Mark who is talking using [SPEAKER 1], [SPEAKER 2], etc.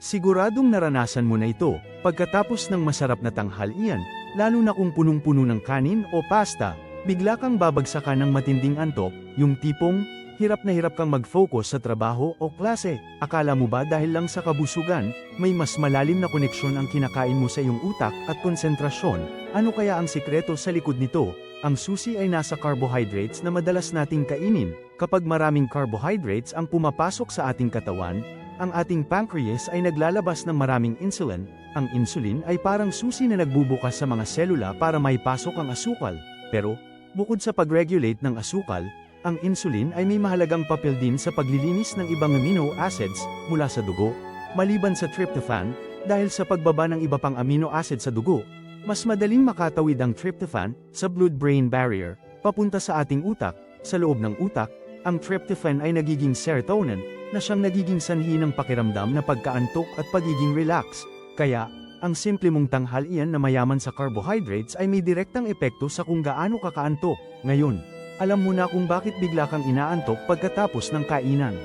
[SPEAKER 1] Siguradong naranasan mo na ito, pagkatapos ng masarap na tanghalian, lalo na kung punong-puno ng kanin o pasta, bigla kang babagsakan ng matinding antok, yung tipong, hirap na hirap kang mag-focus sa trabaho o klase. Akala mo ba dahil lang sa kabusugan, may mas malalim na koneksyon ang kinakain mo sa iyong utak at konsentrasyon? Ano kaya ang sikreto sa likod nito? Ang susi ay nasa carbohydrates na madalas nating kainin. Kapag maraming carbohydrates ang pumapasok sa ating katawan, ang ating pancreas ay naglalabas ng maraming insulin. Ang insulin ay parang susi na nagbubukas sa mga selula para maipasok ang asukal. Pero, bukod sa pag-regulate ng asukal, ang insulin ay may mahalagang papel din sa paglilinis ng ibang amino acids mula sa dugo. Maliban sa tryptophan, dahil sa pagbaba ng iba pang amino acid sa dugo, mas madaling makatawid ang tryptophan sa blood-brain barrier, papunta sa ating utak. Sa loob ng utak, ang tryptophan ay nagiging serotonin, na siyang nagiging sanhi ng pakiramdam na pagkaantok at pagiging relax. Kaya, ang simple mong tanghalian na mayaman sa carbohydrates ay may direktang epekto sa kung gaano kakaantok. Ngayon, alam mo na kung bakit bigla kang inaantok pagkatapos ng kainan.